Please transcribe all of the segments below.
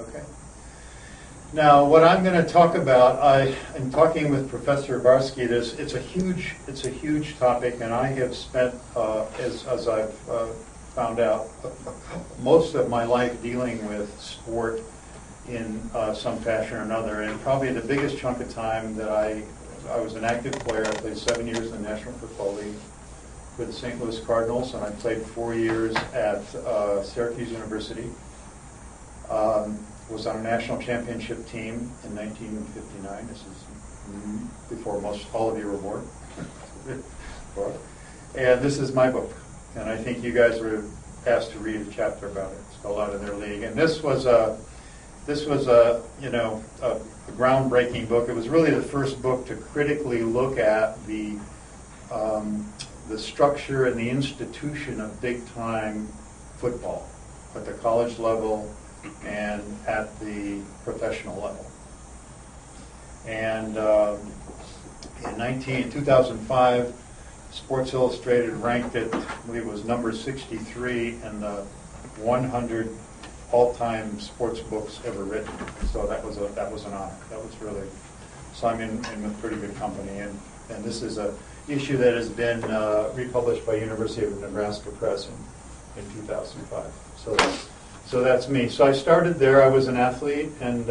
Okay. Now, what I'm going to talk about, I'm talking with Professor Barsky. It's a huge topic, and I have spent, as I've found out, most of my life dealing with sport in some fashion or another. And probably the biggest chunk of time that I was an active player. I played 7 years in the National Football League for the St. Louis Cardinals, and I played 4 years at Syracuse University. Was on a national championship team in 1959. This is before all of you were born. And this is my book. And I think you guys were asked to read a chapter about it. It's called Out of Their League. And this was a groundbreaking book. It was really the first book to critically look at the structure and the institution of big-time football at the college level and at the professional level. And in 2005, Sports Illustrated ranked it, I believe it was number 63 in the 100 all-time sports books ever written. So that was an honor. That was really, so I'm in with pretty good company. And this is an issue that has been republished by University of Nebraska Press in 2005. So that's me. So I started there. I was an athlete and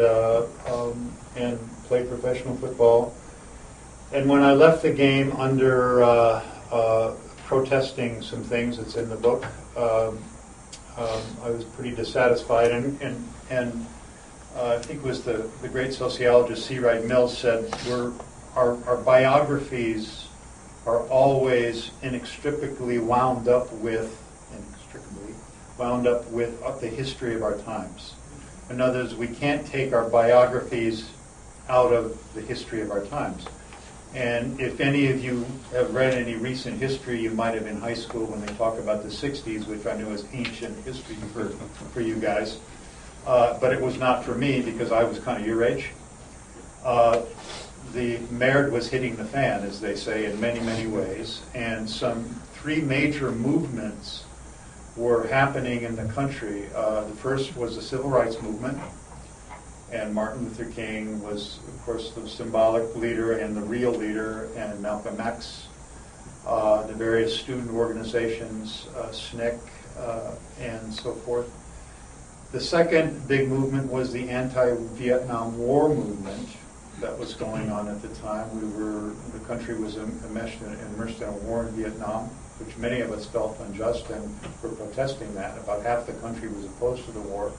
played professional football. And when I left the game under protesting some things, it's in the book, I was pretty dissatisfied. And I think it was the great sociologist C. Wright Mills said, our biographies are always inextricably wound up with the history of our times. In other words, we can't take our biographies out of the history of our times. And if any of you have read any recent history, you might have in high school when they talk about the 60s, which I know is ancient history for you guys. But it was not for me because I was kind of your age. The merd was hitting the fan, as they say, in many, many ways. And some 3 major movements were happening in the country. The first was the Civil Rights Movement, and Martin Luther King was, of course, the symbolic leader and the real leader, and Malcolm X, the various student organizations, SNCC, and so forth. The second big movement was the anti-Vietnam War movement that was going on at the time. The country was immersed in a war in Vietnam, which many of us felt unjust and were protesting that. About half the country was opposed to the war.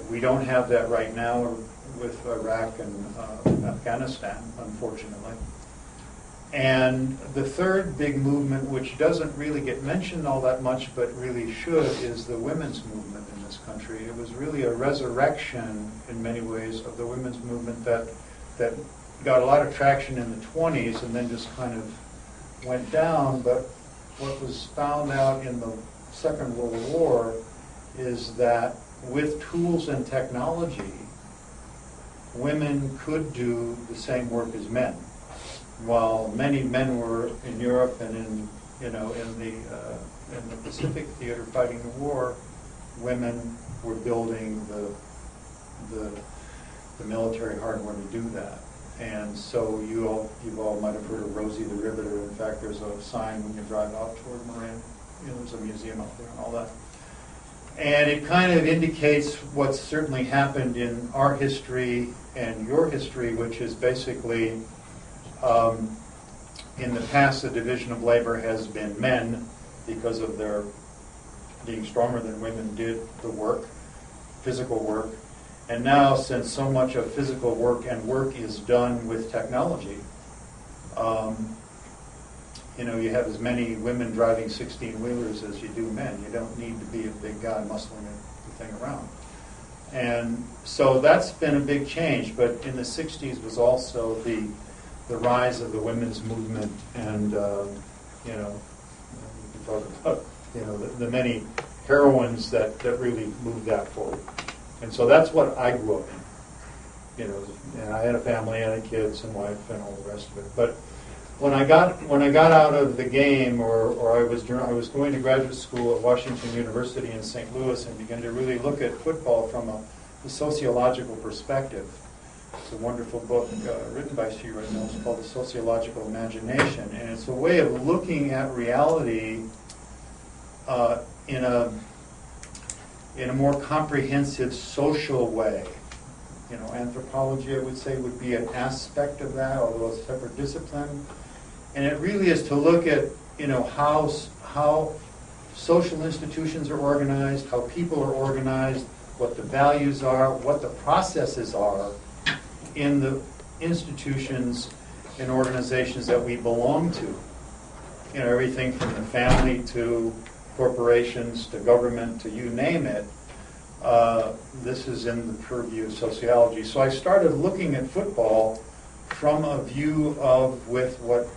We don't have that right now with Iraq and Afghanistan, unfortunately. And the third big movement, which doesn't really get mentioned all that much, but really should, is the women's movement in this country. It was really a resurrection, in many ways, of the women's movement that got a lot of traction in the 20s and then just kind of went down. But what was found out in the Second World War is that with tools and technology, women could do the same work as men. While many men were in Europe and in the Pacific theater fighting the war, women were building the military hardware to do that. And so you all might have heard of Rosie the Riveter. In fact, there's a sign when you drive out toward Moran. There's a museum out there and all that. And it kind of indicates what's certainly happened in our history and your history, which is basically, in the past, the division of labor has been men because of their being stronger than women did the work, physical work. And now, since so much of physical work and work is done with technology, you have as many women driving 16-wheelers as you do men. You don't need to be a big guy muscling the thing around. And so that's been a big change. But in the 60s was also the rise of the women's movement, and you can talk about the many heroines that really moved that forward. And so that's what I grew up in. And I had a family, I had kids and wife and all the rest of it. But when I got out of the game, or I was going to graduate school at Washington University in St. Louis and began to really look at football from a sociological perspective. It's a wonderful book written by C. Wright Mills called The Sociological Imagination, and it's a way of looking at reality in a more comprehensive social way. You know, anthropology, I would say, would be an aspect of that, although it's a separate discipline. And it really is to look at, you know, how social institutions are organized, how people are organized, what the values are, what the processes are in the institutions and organizations that we belong to. You know, everything from the family to corporations to government to you name it. This is in the purview of sociology. So I started looking at football from a view of, with what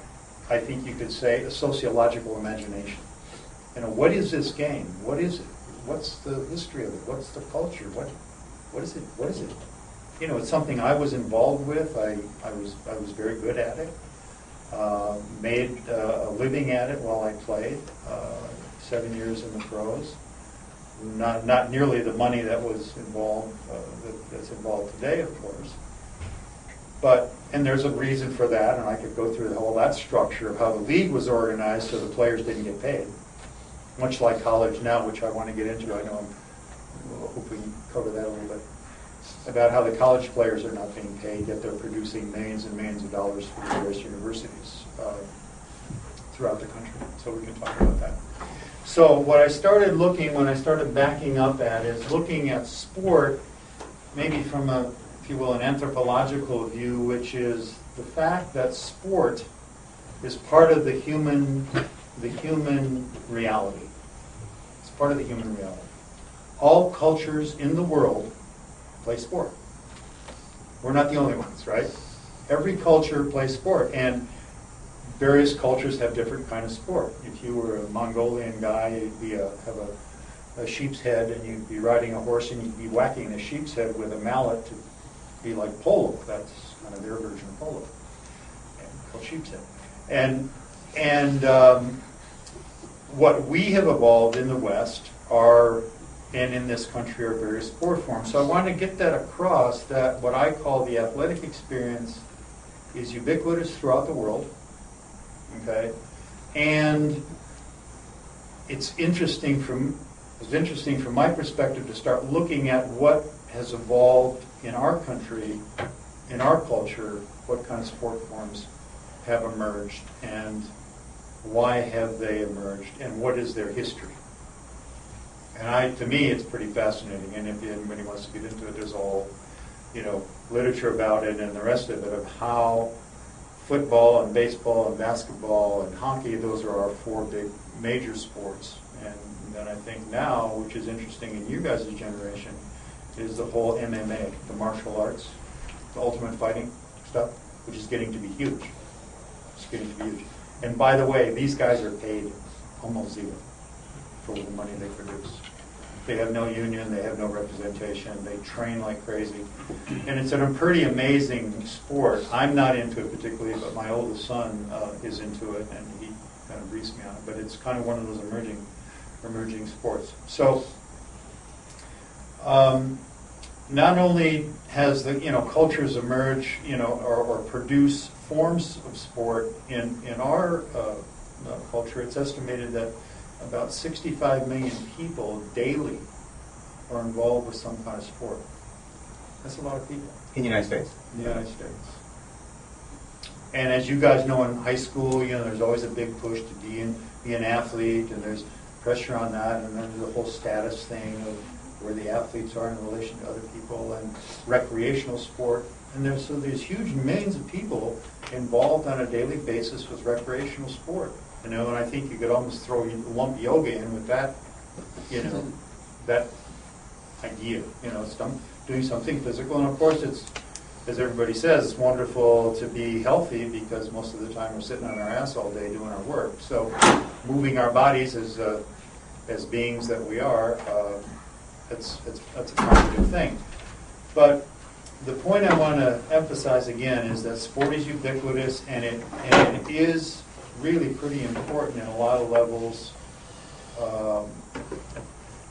I think you could say, a sociological imagination. You know, what is this game? What is it? What's the history of it? What's the culture? What is it? What is it? You know, it's something I was involved with. I was very good at it. Made a living at it while I played. 7 years in the pros. Not nearly the money that was involved that's involved today, of course. And there's a reason for that, and I could go through that structure of how the league was organized so the players didn't get paid. Much like college now, which I want to get into. I know I hope we can cover that a little bit. About how the college players are not being paid, yet they're producing millions and millions of dollars for the various universities throughout the country. So we can talk about that. So what I started looking, when I started backing up at, is looking at sport, maybe from a, if you will, an anthropological view, which is the fact that sport is part of the human reality. It's part of the human reality. All cultures in the world play sport. We're not the only ones, right? Every culture plays sport, and various cultures have different kind of sport. If you were a Mongolian guy, you'd be have a sheep's head, and you'd be riding a horse, and you'd be whacking the sheep's head with a mallet to be like polo. That's kind of their version of polo, called sheep's head. And what we have evolved in the West are, and in this country, are various sport forms. So I want to get that across, that what I call the athletic experience is ubiquitous throughout the world. Okay, and it's interesting from my perspective to start looking at what has evolved in our country, in our culture, what kind of sport forms have emerged, and why have they emerged, and what is their history. And to me, it's pretty fascinating. And if anybody wants to get into it, there's all, literature about it and the rest of it, of how football and baseball and basketball and hockey, those are our four big major sports. And then I think now, which is interesting in you guys' generation, is the whole MMA, the martial arts, the ultimate fighting stuff, which is getting to be huge. It's getting to be huge. And by the way, these guys are paid almost zero for the money they produce. They have no union, they have no representation, they train like crazy. And it's a pretty amazing sport. I'm not into it particularly, but my oldest son is into it, and he kind of briefs me on it. But it's kind of one of those emerging sports. So not only has the cultures emerge, or produce forms of sport in our culture, it's estimated that about 65 million people daily are involved with some kind of sport. That's a lot of people. In the United States? In the United States. And as you guys know, in high school, there's always a big push to be an athlete, and there's pressure on that, and then there's the whole status thing of where the athletes are in relation to other people, and recreational sport. And there's huge millions of people involved on a daily basis with recreational sport. And I think you could almost lump yoga in with that, that idea. It's doing something physical. And of course, it's, as everybody says, it's wonderful to be healthy because most of the time we're sitting on our ass all day doing our work. So moving our bodies as beings that we are, that's a positive thing. But the point I want to emphasize again is that sport is ubiquitous, and it is really pretty important in a lot of levels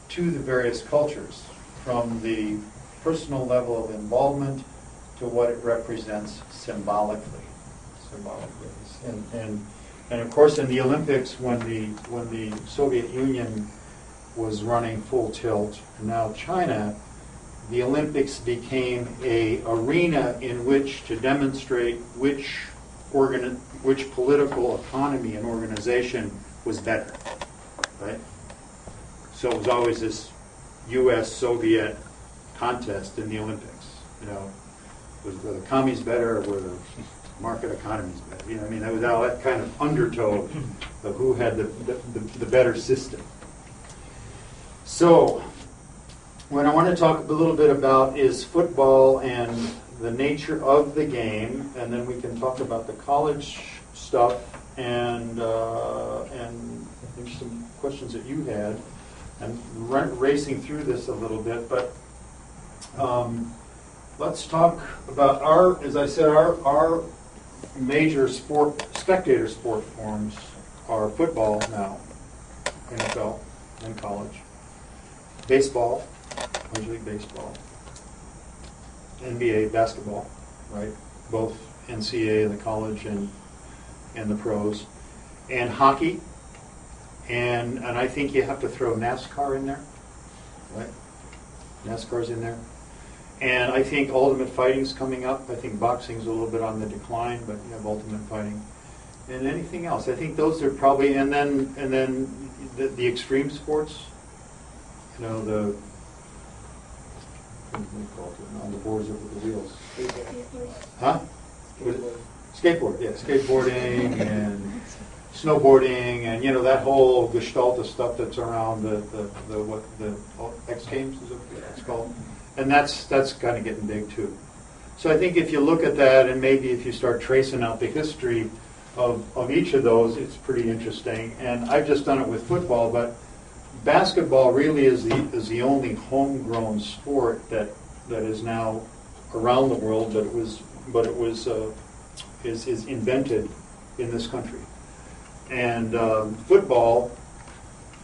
to the various cultures, from the personal level of involvement to what it represents symbolically. And of course, in the Olympics, when the Soviet Union was running full tilt, and now China, the Olympics became an arena in which to demonstrate which political economy and organization was better, right? So it was always this U.S.-Soviet contest in the Olympics. You know, were the commies better, or were the market economies better? You know, I mean, that was all that kind of undertow of who had the better system. So, what I want to talk a little bit about is football and the nature of the game, and then we can talk about the college stuff and I think some questions that you had. I'm racing through this a little bit, but let's talk about our major spectator sport forms are football now, NFL and college, baseball, Major League Baseball, NBA basketball, right? Both NCAA, the college, and the pros, and hockey, and I think you have to throw NASCAR in there, right? NASCAR's in there, and I think ultimate fighting's coming up. I think boxing's a little bit on the decline, but you have ultimate fighting, and anything else. I think those are probably, and then the extreme sports, you know, the on the boards over the wheels. Huh? Skateboard, yeah, skateboarding and snowboarding, and you know that whole gestalt of stuff that's around the X Games is what it's called, and that's kind of getting big too. So I think if you look at that, and maybe if you start tracing out the history of each of those, it's pretty interesting. And I've just done it with football, but basketball really is the only homegrown sport that is now around the world, but it was is invented in this country. And football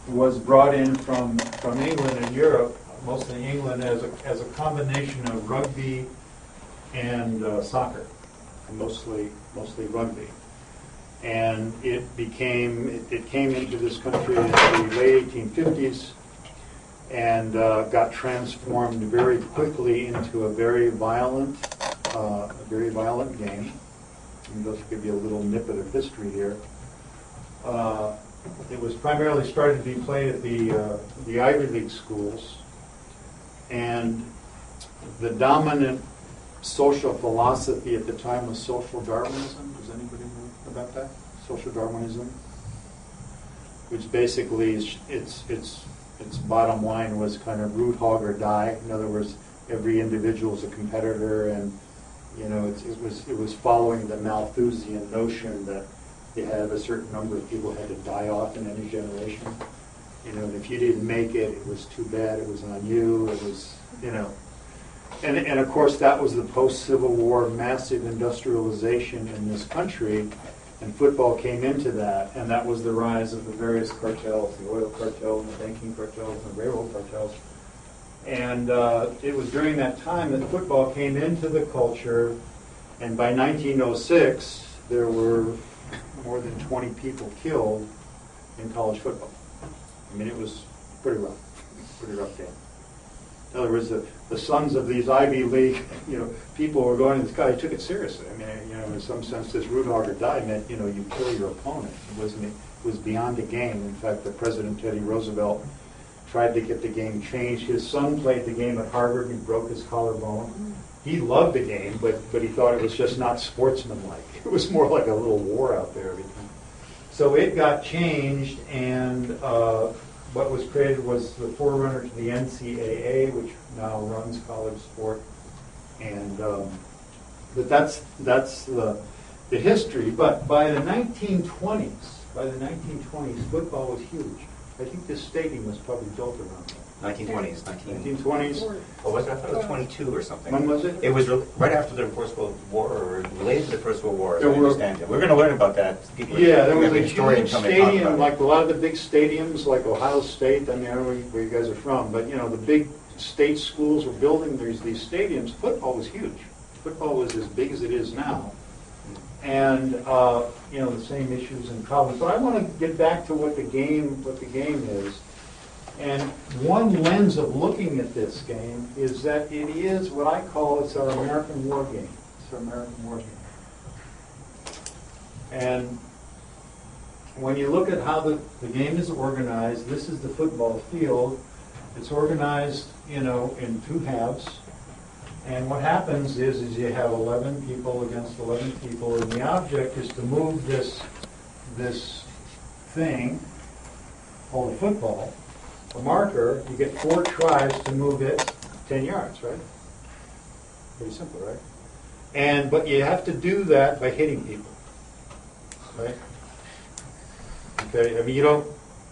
was brought in from England and Europe, mostly England, as a combination of rugby and soccer, mostly rugby. And it came into this country in the late 1850s and got transformed very quickly into a very violent game. And just to give you a little snippet of history here. It was primarily started to be played at the Ivy League schools, and the dominant social philosophy at the time was social Darwinism. Does anybody know about that? Social Darwinism, which basically its bottom line was kind of root hog or die. In other words, every individual is a competitor, and you know it was following the Malthusian notion that you had a certain number of people had to die off in any generation. You know, and if you didn't make it, it was too bad. It was on you. It was, you know. And of course, that was the post-Civil War massive industrialization in this country, and football came into that, and that was the rise of the various cartels, the oil cartel, and the banking cartels, and the railroad cartels. And it was during that time that football came into the culture, and by 1906, there were more than 20 people killed in college football. I mean, it was pretty rough game. In other words, the sons of these Ivy League, you know, people were going to this guy. He took it seriously. I mean, you know, in some sense, this root hog or die meant, you know, you kill your opponent. It was beyond a game. In fact, the President Teddy Roosevelt tried to get the game changed. His son played the game at Harvard. He broke his collarbone. He loved the game, but he thought it was just not sportsmanlike. It was more like a little war out there. So it got changed, and what was created was the forerunner to the NCAA, which now runs college sport. And but that's the history. But by the 1920s, football was huge. I think this stadium was probably built around that. 1920s. 1920s. Oh, was it? I thought it was 22 or something. When was it? It was right after the First World War, or related to the First World War, as I There were- understand it. We're going to learn about that. Yeah, there we was have a historian huge come and talk stadium, about like a lot of the big stadiums, like Ohio State. I mean, I don't know where you guys are from, but you know, the big state schools were building these stadiums. Football was huge. Football was as big as it is now, and you know, the same issues in college. But I want to get back to what the game is. And one lens of looking at this game is that it is what I call, it's our American war game. It's our American war game. And when you look at how the game is organized, this is the football field. It's organized, you know, in two halves. And what happens is you have 11 people against 11 people, and the object is to move this thing called a football, a marker. You get 4 tries to move it 10 yards, right? Pretty simple, right? But you have to do that by hitting people. Right? Okay, I mean,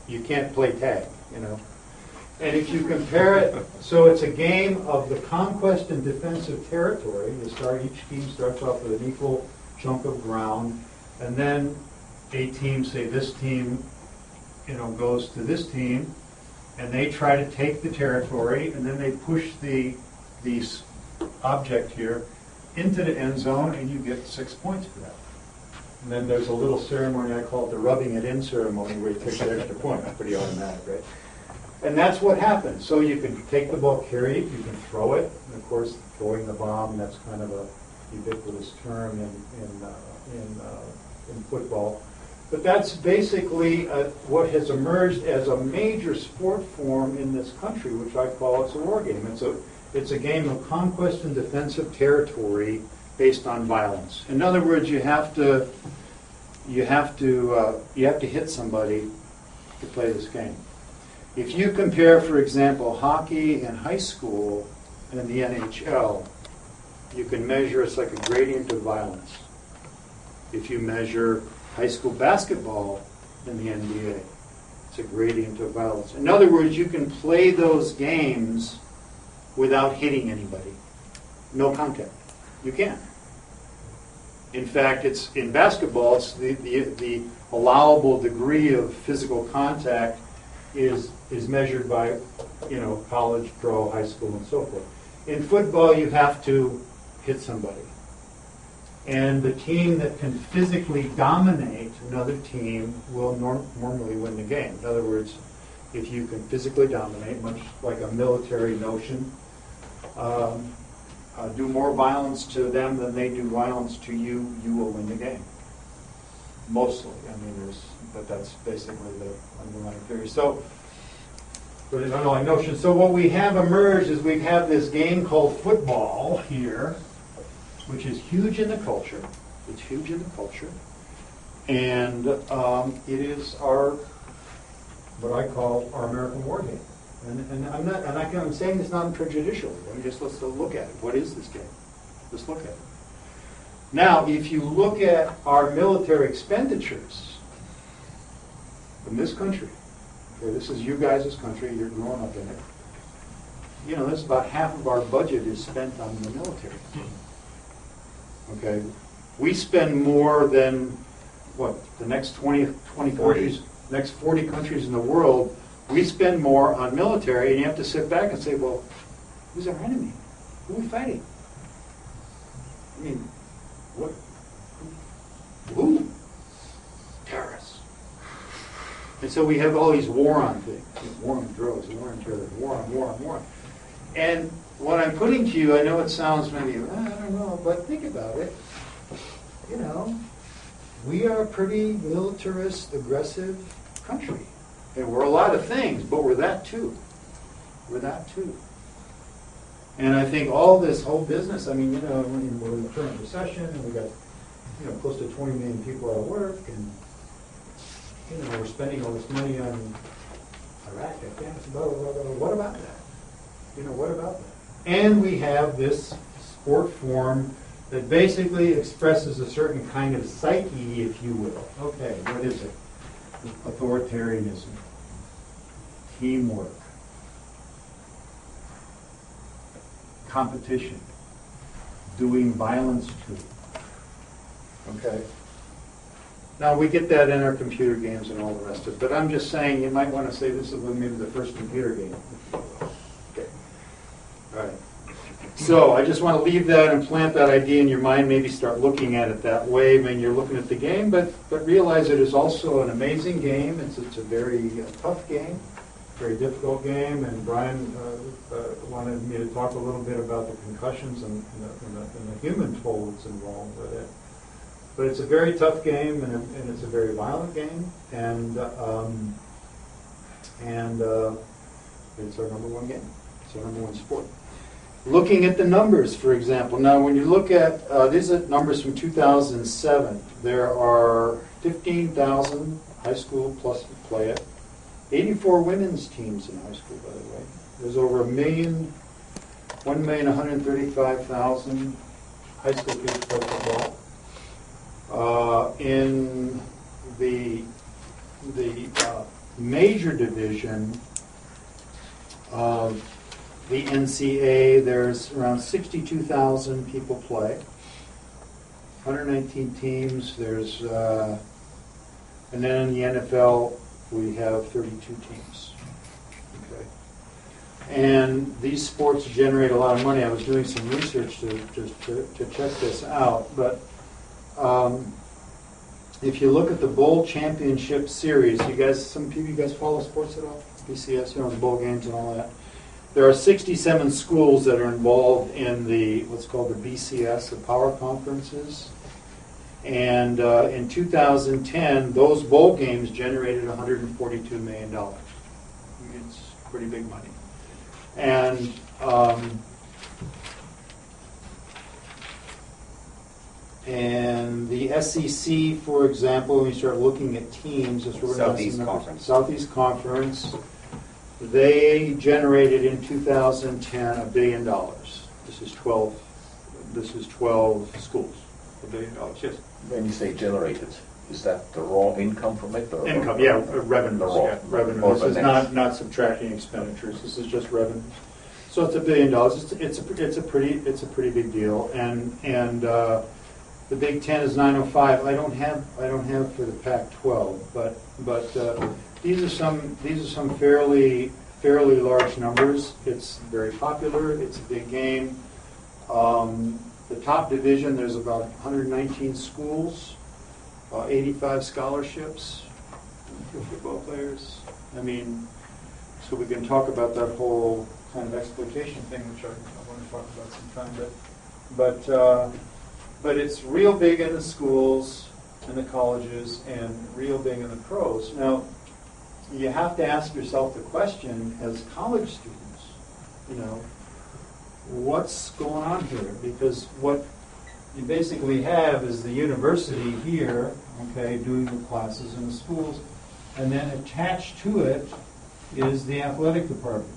you can't play tag, you know. And if you compare it, so it's a game of the conquest and defense of territory. Each team starts off with an equal chunk of ground, and then a team, say this team, you know, goes to this team, and they try to take the territory, and then they push the object here into the end zone, and you get 6 points for that. And then there's a little ceremony, I call it the rubbing it in ceremony, where you take that extra point. It's pretty automatic, right? And that's what happens. So you can take the ball, carry it, you can throw it. And of course, throwing the bomb, that's kind of a ubiquitous term in football. But that's basically what has emerged as a major sport form in this country, which I call it's a war game. It's a game of conquest and defense of territory based on violence. In other words, you have to hit somebody to play this game. If you compare, for example, hockey in high school and the NHL, you can measure it's like a gradient of violence. If you measure high school basketball in the NBA, it's a gradient of violence. In other words, you can play those games without hitting anybody. No contact. You can't. In fact, it's in basketball, it's the allowable degree of physical contact is measured by, you know, college, pro, high school, and so forth. In football, you have to hit somebody. And the team that can physically dominate another team will normally win the game. In other words, if you can physically dominate, much like a military notion, do more violence to them than they do violence to you, you will win the game. Mostly. I mean, but that's basically the underlying theory. So, but an underlying notion. So what we have emerged is we have this game called football here, which is huge in the culture. It's huge in the culture. And it is what I call our American war game. And I'm saying this not prejudicially. Let's look at it. What is this game? Let's look at it. Now, if you look at our military expenditures from this country, okay, this is you guys' country, you're growing up in it. You know, this is about half of our budget is spent on the military. Okay, we spend more than the next 20 countries, next 40 countries in the world. We spend more on military, and you have to sit back and say, well, who's our enemy? Who are we fighting? I mean, what? Who? Terrorists. And so we have all these war on things. War on drugs, war on terror, war on. And what I'm putting to you, I know it sounds maybe, I don't know, but think about it. You know, we are a pretty militarist, aggressive country. And we're a lot of things, but we're that too. We're that too. And I think all this whole business, I mean, you know, we're in the current recession, and we got, you know, close to 20 million people out of work, and, you know, we're spending all this money on Iraq, Afghanistan, blah, blah, blah, blah. What about that? You know, what about that? And we have this sport form that basically expresses a certain kind of psyche, if you will. Okay, what is it? Authoritarianism, teamwork, competition, doing violence to. Okay. Now, we get that in our computer games and all the rest of it, but I'm just saying you might want to say this is maybe the first computer game. Okay. All right. So I just want to leave that and plant that idea in your mind, maybe start looking at it that way when you're looking at the game, but realize it is also an amazing game. It's a very tough game, very difficult game, and Brian wanted me to talk a little bit about the concussions and the human toll that's involved with it. But it's a very tough game, and it's a very violent game, and it's our number one game. It's our number one sport. Looking at the numbers, for example. Now, when you look at, these are numbers from 2007. There are 15,000 high school plus play it. 84 women's teams in high school, by the way. There's over 1,135,000 high school kids play football. In the major division of the NCAA, there's around 62,000 people play. 119 teams. There's and then in the NFL we have 32 teams. Okay. And these sports generate a lot of money. I was doing some research to check this out, but if you look at the Bowl Championship Series, some of you guys follow sports at all? BCS, the bowl games and all that. There are 67 schools that are involved in what's called the BCS, the Power Conferences. And in 2010, those bowl games generated $142 million. It's pretty big money. And the SEC, for example, when you start looking at teams, Southeast Conference, they generated in 2010 $1 billion. This is 12 schools. $1 billion, yes. When you say generated, is that the raw income from it? Or income, yeah, revenues. Yeah, revenues. This is not subtracting expenditures. This is just revenue. So it's $1 billion. It's a pretty big deal. And the Big Ten is 905. I don't have for the Pac-12, but these are some fairly large numbers. It's very popular. It's a big game. The top division, there's about 119 schools, 85 scholarships for football players. I mean, so we can talk about that whole kind of exploitation thing, which I want to talk about sometime. But it's real big in the schools and the colleges, and real big in the pros. Now, you have to ask yourself the question as college students, what's going on here? Because what you basically have is the university here, okay, doing the classes in the schools, and then attached to it is the athletic department.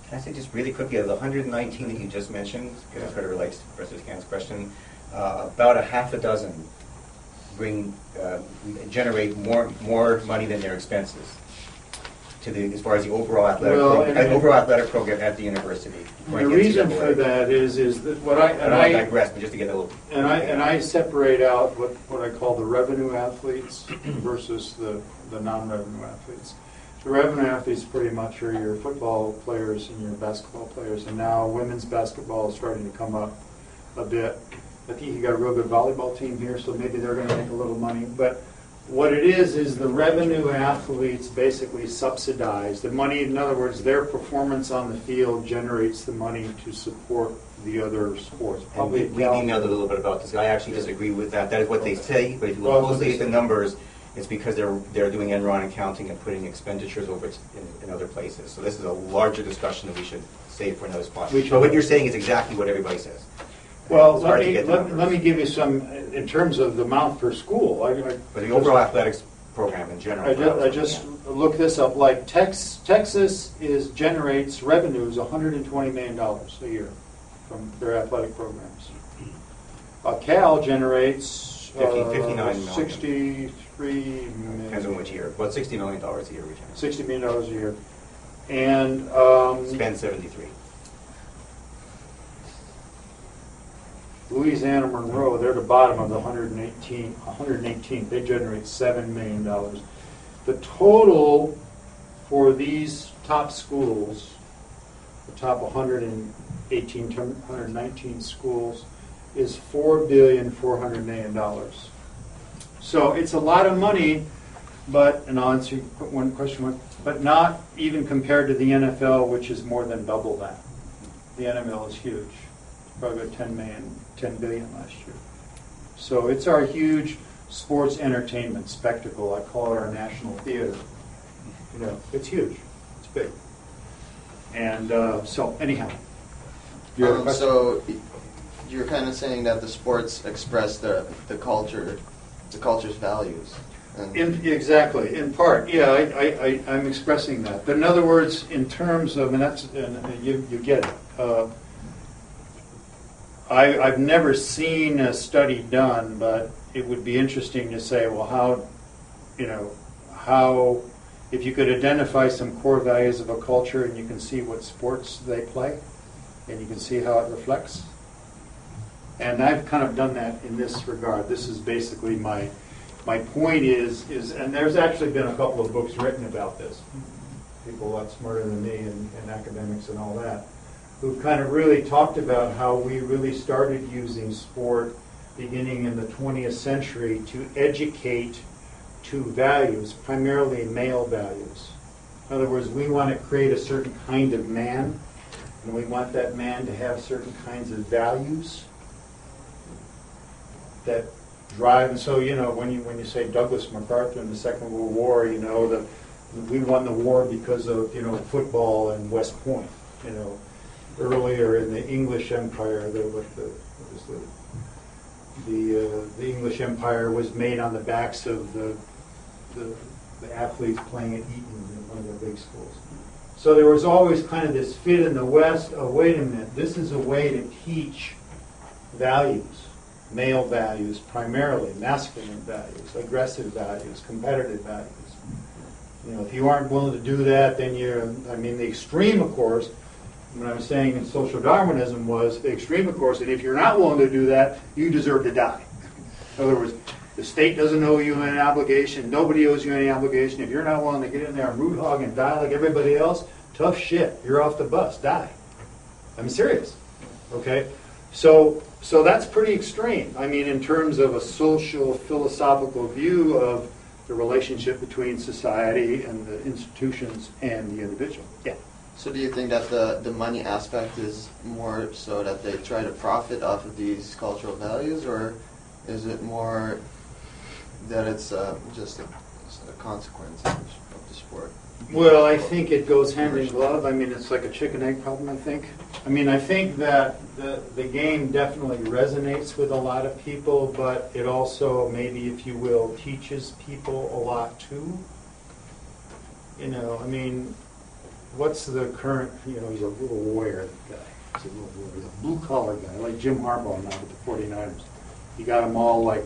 Can I say just really quickly, of the 119 that you just mentioned, because it sort of relates to Professor Scan's question, about a half a dozen generate more money than their expenses as far as the overall athletic program at the university. The reason for that is that what I digress, but just to get a little. And I separate out what I call the revenue athletes versus the non-revenue athletes. The revenue athletes pretty much are your football players and your basketball players, and now women's basketball is starting to come up a bit. I think you got a real good volleyball team here, so maybe they're going to make a little money. But what it is the revenue athletes basically subsidize the money. In other words, their performance on the field generates the money to support the other sports. Probably we emailed a little bit about this. I actually disagree with that. That is what they say, but if you look closely at the numbers, it's because they're doing Enron accounting and putting expenditures over in other places. So this is a larger discussion that we should save for another spot. But what you're saying is exactly what everybody says. Well, let me give you some, in terms of the amount per school. But the overall athletics program in general. I just looked this up. Like Texas generates revenues $120 million a year from their athletic programs. Cal generates 59 million. 63 million. Depends on which year. About $60 million a year. $60 million a year. And spend 73. Louisiana Monroe, they're the bottom of the 118th. They generate $7 million. The total for these top schools, the top 119 schools, is $4,400,000,000. So it's a lot of money, but, and I'll answer one question, but not even compared to the NFL, which is more than double that. The NFL is huge. Probably about 10 billion last year. So it's our huge sports entertainment spectacle. I call it our national theater. You know, it's huge. It's big. And so anyhow, you have a question? So you're kind of saying that the sports express the culture's values. Exactly, in part, yeah. I'm expressing that. But in other words, in terms of, and you get it. I've never seen a study done, but it would be interesting to say, well, how, if you could identify some core values of a culture and you can see what sports they play, and you can see how it reflects. And I've kind of done that in this regard. This is basically my point is, and there's actually been a couple of books written about this. People a lot smarter than me and academics and all that, who've kind of really talked about how we really started using sport beginning in the 20th century to educate to values, primarily male values. In other words, we want to create a certain kind of man, and we want that man to have certain kinds of values that drive. And so, when you say Douglas MacArthur in the Second World War, we won the war because of football and West Point. Earlier in the English Empire, the English Empire was made on the backs of the athletes playing at Eton, one of the big schools. So there was always kind of this fit in the West. Oh, wait a minute, this is a way to teach values, male values primarily, masculine values, aggressive values, competitive values. If you aren't willing to do that, then the extreme, of course. What I was saying in social Darwinism was the extreme, of course, and if you're not willing to do that, you deserve to die. In other words, the state doesn't owe you any obligation. Nobody owes you any obligation. If you're not willing to get in there and root hog and die like everybody else, tough shit. You're off the bus. Die. I'm serious. Okay? So that's pretty extreme. In terms of a social, philosophical view of the relationship between society and the institutions and the individual. Yeah. So do you think that the money aspect is more so that they try to profit off of these cultural values, or is it more that it's just a consequence of the sport? Well, I think it goes hand in glove. It's like a chicken-egg problem, I think. I think that the game definitely resonates with a lot of people, but it also, maybe, if you will, teaches people a lot, too. What's the current, he's a little warrior guy. He's a blue-collar guy, like Jim Harbaugh now with the 49ers. He got them all like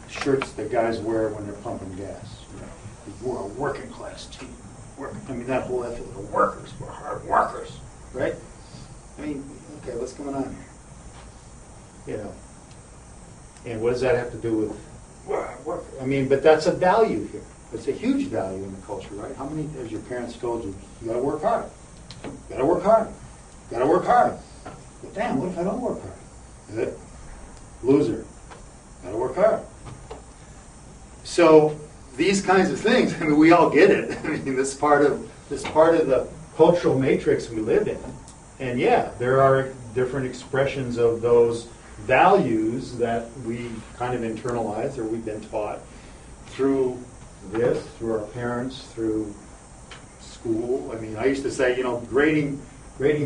shirts that guys wear when they're pumping gas. We're a working-class team. That whole ethic, the workers, we're hard workers, right? Okay, what's going on here? And what does that have to do with work? But that's a value here. It's a huge value in the culture, right? How many, as your parents told you, you got to work hard. You got to work hard. You got to work hard. Well, damn, what if I don't work hard? Is it? Loser. Got to work hard. So these kinds of things, we all get it. This part of the cultural matrix we live in. And yeah, there are different expressions of those values that we kind of internalize or we've been taught through our parents, through school. I used to say, grading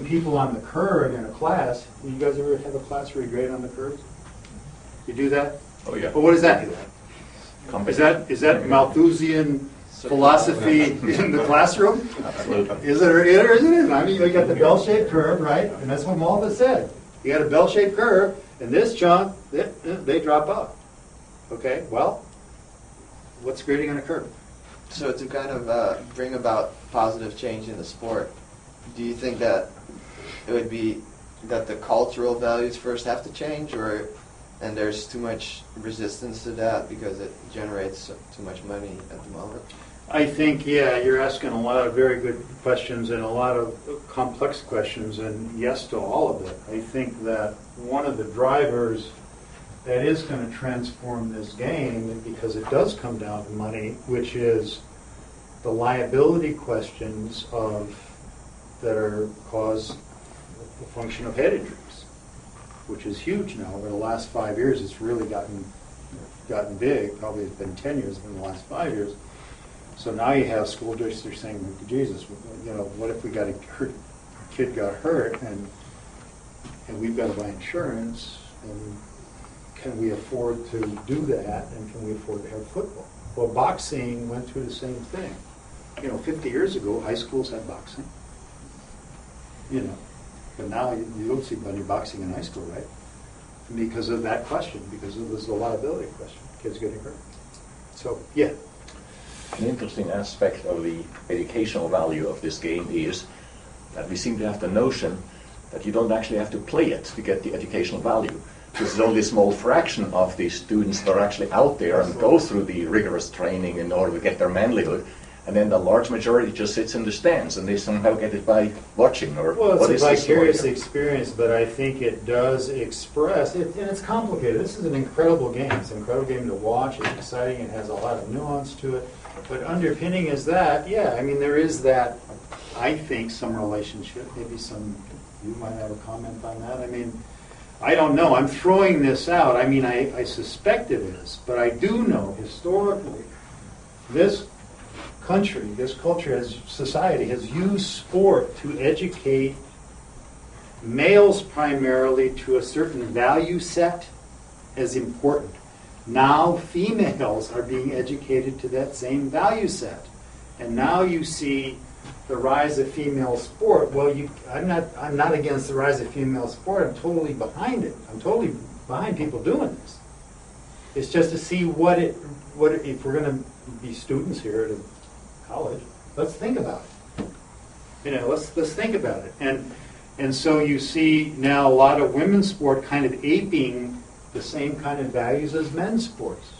people on the curve in a class. You guys ever have a class where you grade on the curves? You do that? Oh yeah. Well, what does that do? Is that Malthusian philosophy in the classroom? Absolutely. Is it or isn't it? You got the bell-shaped curve, right? And that's what Malthus said. You got a bell-shaped curve, and this chunk, they drop off. Okay, well, what's grading on a curve? So to kind of bring about positive change in the sport, do you think that it would be that the cultural values first have to change, and there's too much resistance to that because it generates too much money at the moment? I think, yeah, you're asking a lot of very good questions and a lot of complex questions, and yes to all of it. I think that one of the drivers that is going to transform this game, because it does come down to money, which is the liability questions that are cause the function of head injuries, which is huge now. Over the last 5 years, it's really gotten big. Probably it's been 10 years, but in the last 5 years. So now you have school districts saying, Jesus, what if we got a kid got hurt and we've got to buy insurance, and can we afford to do that, and can we afford to have football? Well, boxing went through the same thing. 50 years ago, high schools had boxing. But now you don't see any boxing in high school, right? Because of that question, because of this liability question, kids getting hurt. So, yeah. An interesting aspect of the educational value of this game is that we seem to have the notion that you don't actually have to play it to get the educational value. This is only a small fraction of the students that are actually out there and go through the rigorous training in order to get their manlyhood. And then the large majority just sits in the stands, and they somehow get it by watching. Or well, what it's is a the story vicarious here? experience, but I think it does express, and it's complicated. This is an incredible game. It's an incredible game to watch. It's exciting. It has a lot of nuance to it. But underpinning is that, there is that, I think, some relationship. Maybe you might have a comment on that. I don't know. I'm throwing this out. I suspect it is, but I do know historically this country, this culture, society has used sport to educate males primarily to a certain value set as important. Now females are being educated to that same value set. And now you see the rise of female sport. Well, I'm not against the rise of female sport. I'm totally behind it. I'm totally behind people doing this. It's just to see if we're going to be students here at a college, let's think about it. Let's think about it. And so you see now a lot of women's sport kind of aping the same kind of values as men's sports.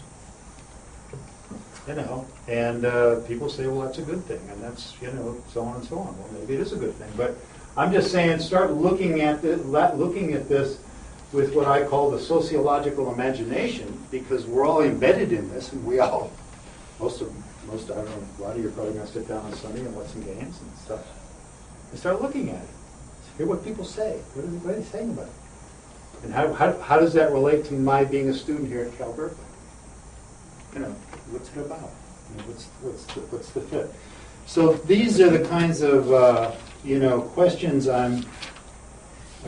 And people say, well, that's a good thing, and that's, so on and so on. Well, maybe it is a good thing, but I'm just saying, start looking at this with what I call the sociological imagination, because we're all embedded in this, and I don't know, a lot of you are probably going to sit down on Sunday and watch some games and stuff, and start looking at it. Hear what people say. What are they saying about it? And how does that relate to my being a student here at Cal Berkeley? What's it about? What's the fit? So these are the kinds of questions I'm.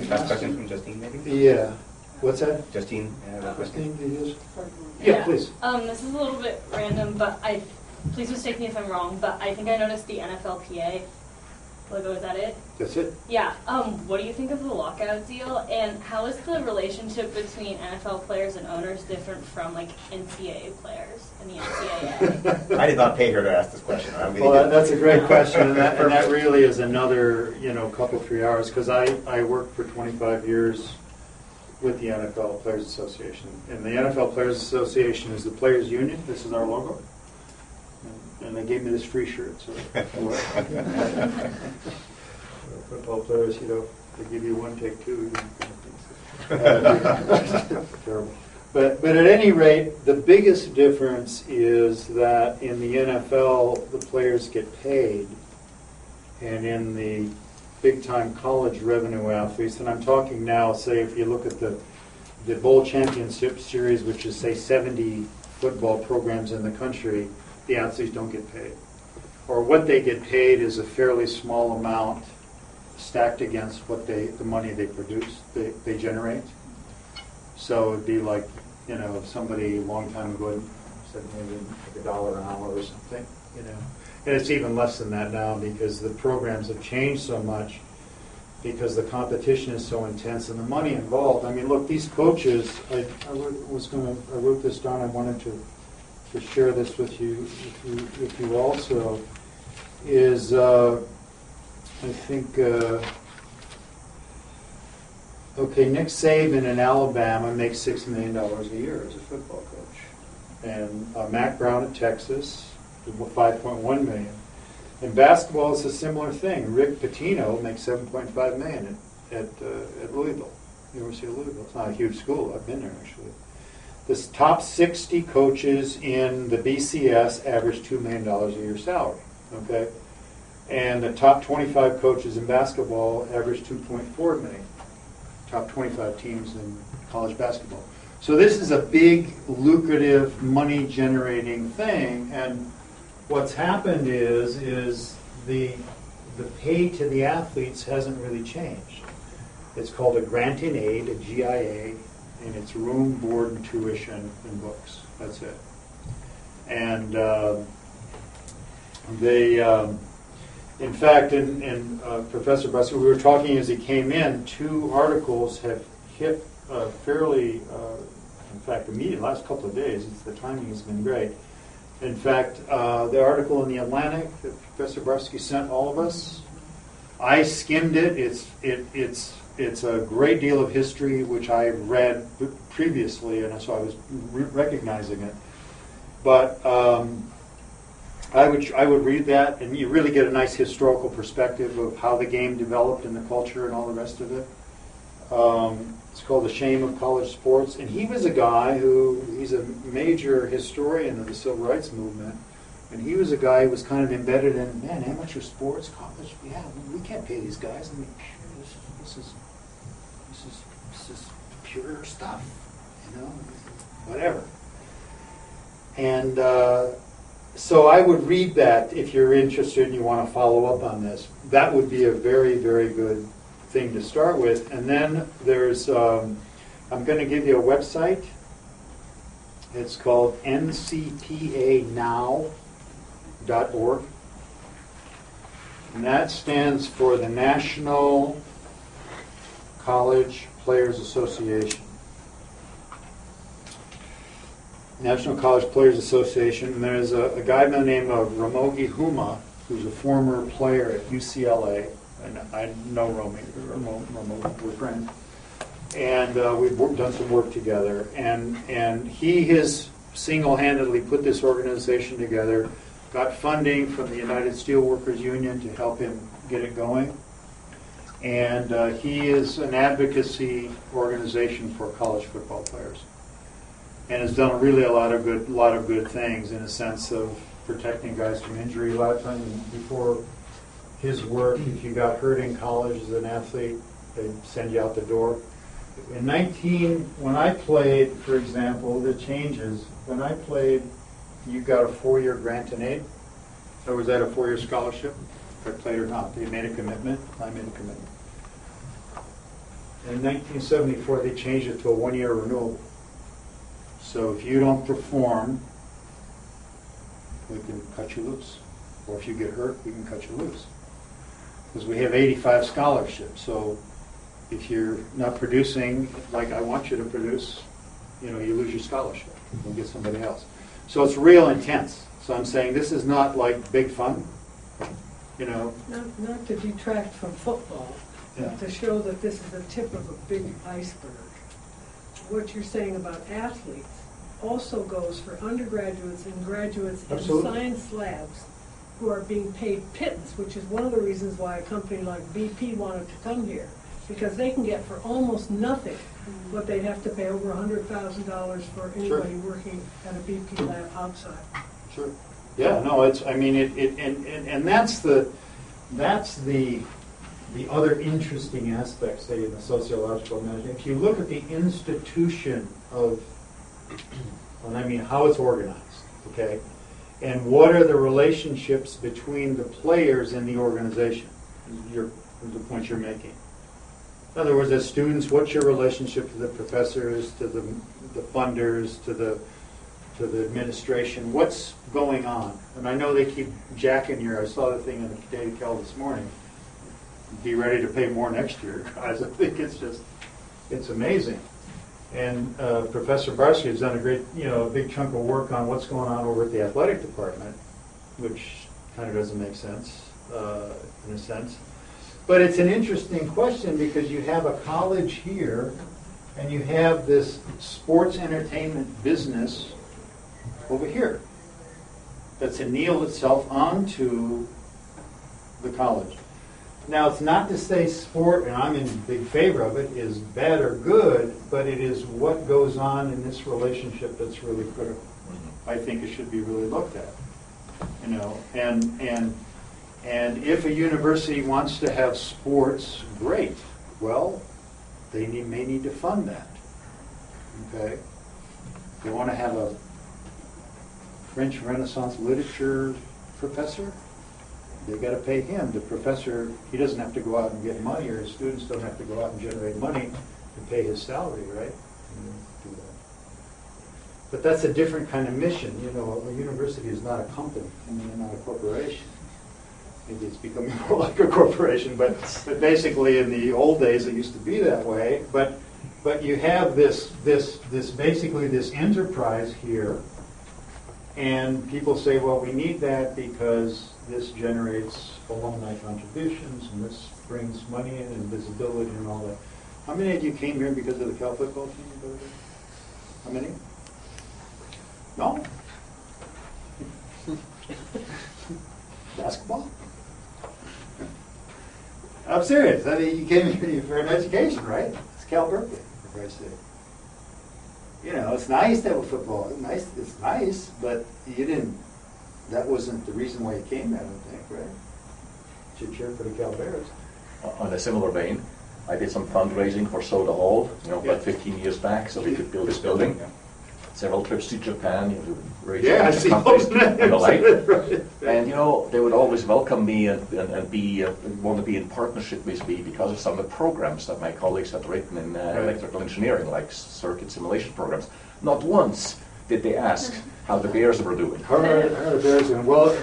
Last question from Justine, maybe. Yeah. What's that? Justine. Justine, yeah, please. This is a little bit random, but please mistake me if I'm wrong, but I think I noticed the NFLPA logo. Is that it? That's it. Yeah. What do you think of the lockout deal, and how is the relationship between NFL players and owners different from NCAA players and the NCAA? I did not pay her to ask this question. That's a great question, and that really is another couple 3 hours, because I worked for 25 years with the NFL Players Association, and the NFL Players Association is the players' union. This is our logo. And they gave me this free shirt. So football players, they give you one, take two. Terrible. But at any rate, the biggest difference is that in the NFL, the players get paid, and in the big-time college revenue athletes, and I'm talking now, say, if you look at the Bowl Championship Series, which is, say, 70 football programs in the country, the athletes don't get paid. Or what they get paid is a fairly small amount stacked against what the money they produce, they generate. So it'd be like, if somebody a long time ago said maybe like $1 an hour or something, And it's even less than that now, because the programs have changed so much, because the competition is so intense and the money involved. Look, these coaches, I wrote this down, I wanted to share this with you also, is I think Okay, Nick Saban in Alabama makes $6 million a year as a football coach. And Mac Brown at Texas, $5.1 million. In basketball, it's a similar thing. Rick Pitino makes $7.5 million at Louisville, University of Louisville. It's not a huge school. I've been there, actually. The top 60 coaches in the BCS average $2 million a year salary, okay? And the top 25 coaches in basketball average $2.4 million. Top 25 teams in college basketball. So this is a big, lucrative, money-generating thing, and what's happened is the pay to the athletes hasn't really changed. It's called a grant in aid, a GIA, and it's room, board, and tuition and books. That's it. And in fact, in Professor Buster, we were talking as he came in, 2 articles have hit fairly, in fact, immediately, last couple of days. The timing has been great. In fact, the article in the Atlantic that Professor Barsky sent all of us, I skimmed it. It's a great deal of history, which I read previously, and so I was recognizing it. But I would read that, and you really get a nice historical perspective of how the game developed and the culture and all the rest of it. It's called The Shame of College Sports, and he was a guy he's a major historian of the Civil Rights Movement, and he was a guy who was kind of embedded in, man, amateur sports, college, yeah, we can't pay these guys. I mean, this is pure stuff, you know, whatever. And so I would read that if you're interested and you want to follow up on this. That would be a very, very good thing to start with. And then there's, I'm going to give you a website. It's called ncpanow.org. And that stands for the National College Players Association. National College Players Association. And there's a guy by the name of Ramogi Huma, who's a former player at UCLA. And I know Ramogi, we're friends. And we've done some work together. And he has single-handedly put this organization together, got funding from the United Steelworkers Union to help him get it going. And he is an advocacy organization for college football players, and has done really a lot of good things in a sense of protecting guys from injury. A lot of times before his work, if you got hurt in college as an athlete, they'd send you out the door. When I played, for example, the changes. When I played, you got a 4-year grant in aid. Or was that a 4-year scholarship? If I played or not. They made a commitment. I made a commitment. In 1974, they changed it to a 1-year renewal. So if you don't perform, we can cut you loose. Or if you get hurt, we can cut you loose. Because we have 85 scholarships. So if you're not producing like I want you to produce, you lose your scholarship. We'll get somebody else. So it's real intense. So I'm saying this is not like big fun, Not to detract from football, but to show that this is the tip of a big iceberg. What you're saying about athletes also goes for undergraduates and graduates Absolutely. in science labs who are being paid pittance, which is one of the reasons why a company like BP wanted to come here, because they can get for almost nothing what they'd have to pay over $100,000 for anybody working at a BP lab outside. Sure. Yeah. No. And that's the other interesting aspect, say, in the sociological management. If you look at the institution of, and I mean how it's organized, okay, and what are the relationships between the players and the organization, the point you're making. In other words, as students, what's your relationship to the professors, to the funders, to the administration? What's going on? And I know they keep jacking I saw the thing in the Daily Cal this morning. Be ready to pay more next year, guys. I think it's amazing. And Professor Barsky has done a big chunk of work on what's going on over at the athletic department, which kind of doesn't make sense, in a sense. But it's an interesting question because you have a college here and you have this sports entertainment business over here that's annealed itself onto the college. Now, it's not to say sport, and I'm in big favor of it, is bad or good, but it is what goes on in this relationship that's really critical. I think it should be really looked at, you know. And if a university wants to have sports, great. Well, they may need to fund that. Okay. They want to have a French Renaissance literature professor. They got to pay him. The professor, he doesn't have to go out and get money, or his students don't have to go out and generate money to pay his salary, right? Do that. But that's a different kind of mission. You know, a university is not a company. I mean, not a corporation. Maybe it's becoming more like a corporation, but basically in the old days it used to be that way. But you have this basically this enterprise here, and people say, well, we need that because this generates alumni contributions, and this brings money in and visibility and all that. How many of you came here because of the Cal football team? How many? No? Basketball? I'm serious. I mean, you came here for an education, right? It's Cal Berkeley, for Christ's sake. You know, it's nice to have a football. It's nice, but you didn't. That wasn't the reason why you came. I don't think, right? You should cheer for the Cal Bears. On a similar vein, I did some fundraising for Soda Hall, about 15 years back, so we could build this building. Yeah. Several trips to Japan, to raise I see those names. And the like. Right. And they would always welcome me and want to be in partnership with me because of some of the programs that my colleagues had written in electrical engineering, like circuit simulation programs. Not once did they ask how the Bears were doing. How are the Bears doing? Well,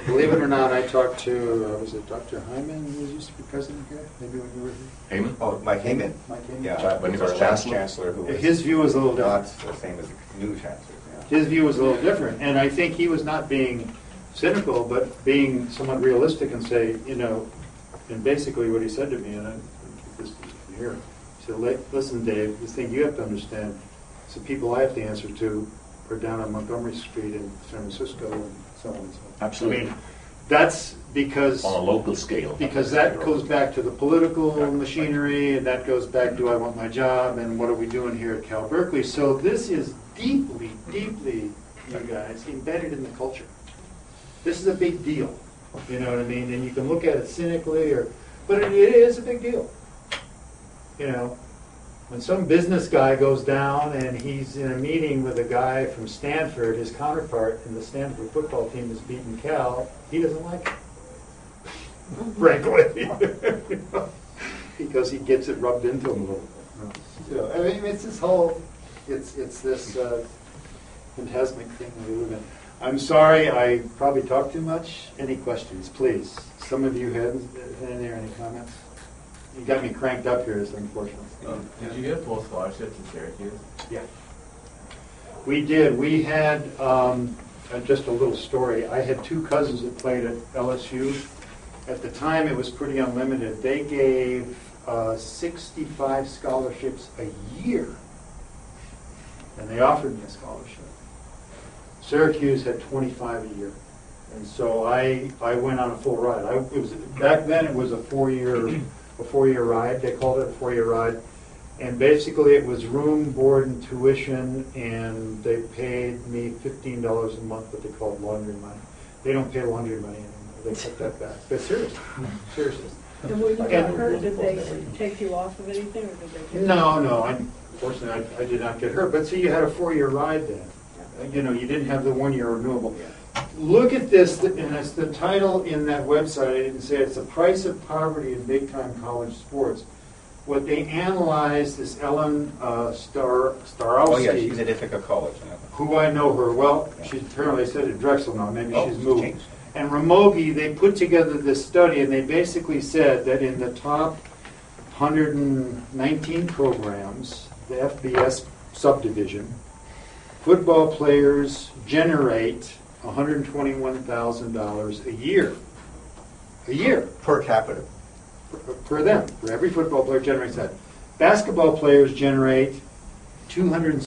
believe it or not, I talked to, was it Dr. Hyman, who used to be president here? Maybe when you were here? Heyman? Oh, Mike Heyman. Mike Heyman? Yeah, when he our was last chancellor. chancellor, who was His view was a little not different. the same as the new chancellor. His view was a little different, and I think he was not being cynical, but being somewhat realistic and say, and basically what he said to me, and I just here, he said, listen, Dave, the thing you have to understand, it's the people I have to answer to are down on Montgomery Street in San Francisco and so on and so on. Absolutely. I mean, that's because on a local scale. Because that goes back to the political machinery, and that goes back to I want my job, and what are we doing here at Cal Berkeley? So this is deeply, deeply, you guys, embedded in the culture. This is a big deal. You know what I mean? And you can look at it cynically, but it is a big deal. When some business guy goes down and he's in a meeting with a guy from Stanford, his counterpart in the Stanford football team has beaten Cal, he doesn't like it. Frankly. Because he gets it rubbed into him a little bit. So, I mean, it's this whole, it's this phantasmic thing we live in. I'm sorry, I probably talked too much. Any questions, please? Some of you had any comments? You got me cranked up here, is unfortunate. Did you get a full scholarship to Syracuse? Yeah. We did. We had, just a little story, I had two cousins that played at LSU. At the time, it was pretty unlimited. They gave 65 scholarships a year, and they offered me a scholarship. Syracuse had 25 a year. And so I went on a full ride. Back then, it was a four-year ride. They called it a 4-year ride. And basically it was room, board, and tuition, and they paid me $15 a month, what they called laundry money. They don't pay laundry money anymore. They cut that back. But seriously. And when you got hurt, did they take you off of anything, or did they? No. Unfortunately, I did not get hurt. But see, you had a 4-year ride then. You didn't have the 1-year renewable. Look at this, and it's the title in that website. I didn't say it. It's the price of poverty in big-time college sports. What they analyzed is Ellen Starowski. Oh yeah, she's at Ithaca College. Who I know her well. She's apparently said at Drexel now. Maybe she's moved. Changed. And Ramogi, they put together this study, and they basically said that in the top 119 programs, the FBS subdivision, football players generate $121,000 a year. A year. Per capita. per them. For every football player generates that. Basketball players generate 200